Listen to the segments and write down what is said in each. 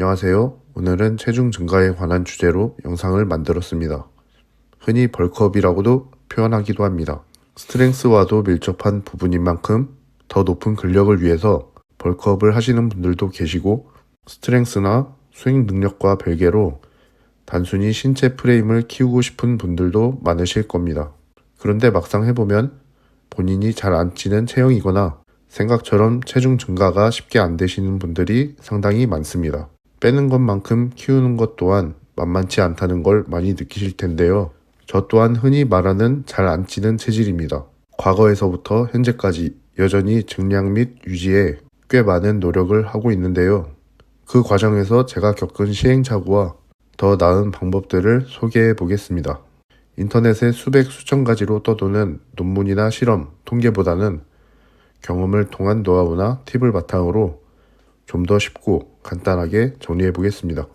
안녕하세요. 오늘은 체중 증가에 관한 주제로 영상을 만들었습니다. 흔히 벌크업이라고도 표현하기도 합니다. 스트렝스와도 밀접한 부분인 만큼 더 높은 근력을 위해서 벌크업을 하시는 분들도 계시고, 스트렝스나 스윙 능력과 별개로 단순히 신체 프레임을 키우고 싶은 분들도 많으실 겁니다. 그런데 막상 해보면 본인이 잘 안 찌는 체형이거나 생각처럼 체중 증가가 쉽게 안 되시는 분들이 상당히 많습니다. 빼는 것만큼 키우는 것 또한 만만치 않다는 걸 많이 느끼실 텐데요. 저 또한 흔히 말하는 잘 안 찌는 체질입니다. 과거에서부터 현재까지 여전히 증량 및 유지에 꽤 많은 노력을 하고 있는데요. 그 과정에서 제가 겪은 시행착오와 더 나은 방법들을 소개해 보겠습니다. 인터넷에 수백 수천 가지로 떠도는 논문이나 실험, 통계보다는 경험을 통한 노하우나 팁을 바탕으로 좀 더 쉽고 간단하게 정리해 보겠습니다.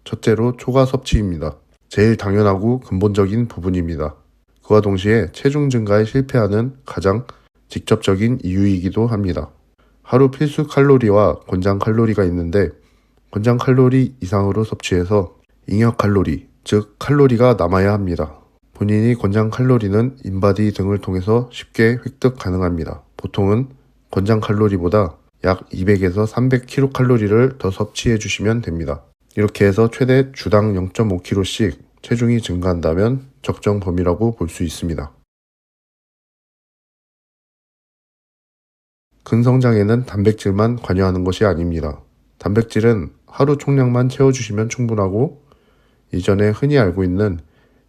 첫째로 초과 섭취입니다. 제일 당연하고 근본적인 부분입니다. 그와 동시에 체중 증가에 실패하는 가장 직접적인 이유이기도 합니다. 하루 필수 칼로리와 권장 칼로리가 있는데, 권장 칼로리 이상으로 섭취해서 잉여 칼로리, 즉 칼로리가 남아야 합니다. 본인이 권장 칼로리는 인바디 등을 통해서 쉽게 획득 가능합니다. 보통은 권장 칼로리보다 약 200에서 300kcal를 더 섭취해 주시면 됩니다. 이렇게 해서 최대 주당 0.5kg씩 체중이 증가한다면 적정 범위라고 볼 수 있습니다. 근성장에는 단백질만 관여하는 것이 아닙니다. 단백질은 하루 총량만 채워주시면 충분하고, 이전에 흔히 알고 있는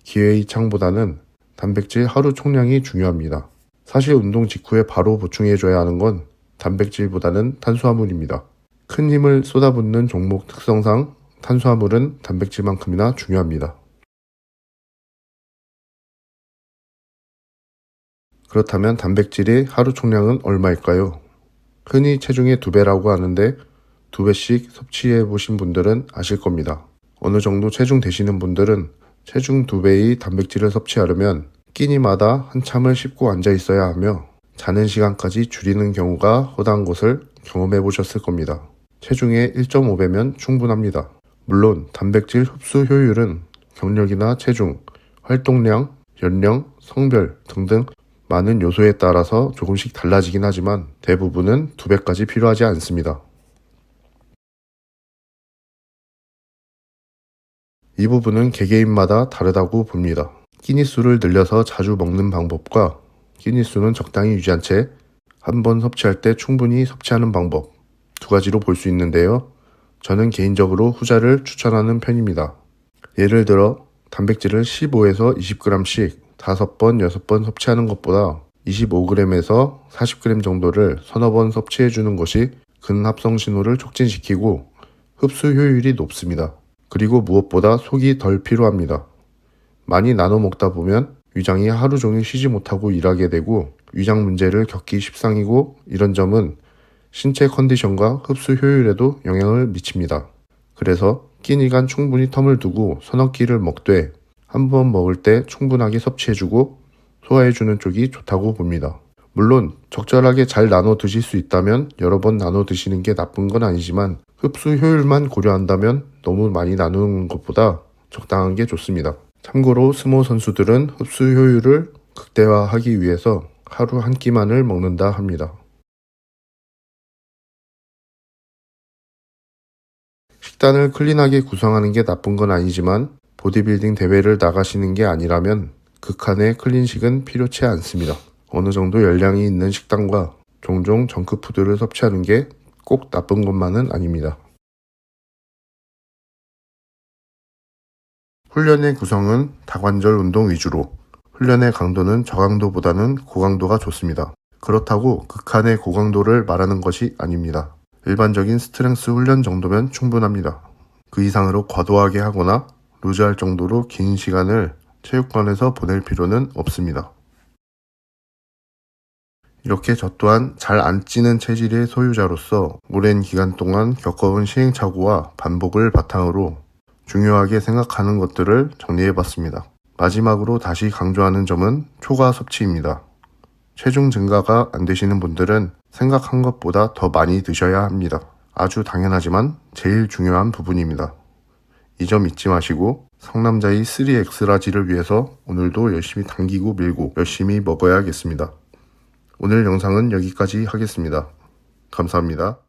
기회의 창보다는 단백질 하루 총량이 중요합니다. 사실 운동 직후에 바로 보충해줘야 하는 건 단백질보다는 탄수화물입니다. 큰 힘을 쏟아붓는 종목 특성상 탄수화물은 단백질만큼이나 중요합니다. 그렇다면 단백질의 하루 총량은 얼마일까요? 흔히 체중의 2배라고 하는데 2배씩 섭취해 보신 분들은 아실 겁니다. 어느 정도 체중 되시는 분들은 체중 2배의 단백질을 섭취하려면 끼니마다 한참을 씹고 앉아 있어야 하며 자는 시간까지 줄이는 경우가 허다한 것을 경험해 보셨을 겁니다. 체중의 1.5배면 충분합니다. 물론 단백질 흡수 효율은 경력이나 체중, 활동량, 연령, 성별 등등 많은 요소에 따라서 조금씩 달라지긴 하지만 대부분은 2배까지 필요하지 않습니다. 이 부분은 개개인마다 다르다고 봅니다. 끼니 수를 늘려서 자주 먹는 방법과 끼니 수는 적당히 유지한 채 한 번 섭취할 때 충분히 섭취하는 방법, 두 가지로 볼 수 있는데요. 저는 개인적으로 후자를 추천하는 편입니다. 예를 들어 단백질을 15에서 20g씩 5번, 6번 섭취하는 것보다 25g에서 40g 정도를 서너 번 섭취해 주는 것이 근합성 신호를 촉진시키고 흡수 효율이 높습니다. 그리고 무엇보다 속이 덜 피로합니다. 많이 나눠 먹다 보면 위장이 하루 종일 쉬지 못하고 일하게 되고 위장 문제를 겪기 십상이고, 이런 점은 신체 컨디션과 흡수 효율에도 영향을 미칩니다. 그래서 끼니간 충분히 텀을 두고 서너 끼를 먹되 한 번 먹을 때 충분하게 섭취해주고 소화해주는 쪽이 좋다고 봅니다. 물론 적절하게 잘 나눠 드실 수 있다면 여러 번 나눠 드시는 게 나쁜 건 아니지만, 흡수 효율만 고려한다면 너무 많이 나누는 것보다 적당한 게 좋습니다. 참고로 스모 선수들은 흡수 효율을 극대화하기 위해서 하루 한 끼만을 먹는다 합니다. 식단을 클린하게 구성하는 게 나쁜 건 아니지만 보디빌딩 대회를 나가시는 게 아니라면 극한의 클린식은 필요치 않습니다. 어느 정도 열량이 있는 식단과 종종 정크푸드를 섭취하는 게 꼭 나쁜 것만은 아닙니다. 훈련의 구성은 다관절 운동 위주로, 훈련의 강도는 저강도보다는 고강도가 좋습니다. 그렇다고 극한의 고강도를 말하는 것이 아닙니다. 일반적인 스트렝스 훈련 정도면 충분합니다. 그 이상으로 과도하게 하거나 루즈할 정도로 긴 시간을 체육관에서 보낼 필요는 없습니다. 이렇게 저 또한 잘 안 찌는 체질의 소유자로서 오랜 기간 동안 겪어온 시행착오와 반복을 바탕으로 중요하게 생각하는 것들을 정리해봤습니다. 마지막으로 다시 강조하는 점은 초과 섭취입니다. 체중 증가가 안 되시는 분들은 생각한 것보다 더 많이 드셔야 합니다. 아주 당연하지만 제일 중요한 부분입니다. 이 점 잊지 마시고 상남자의 3X라지를 위해서 오늘도 열심히 당기고 밀고 열심히 먹어야겠습니다. 오늘 영상은 여기까지 하겠습니다. 감사합니다.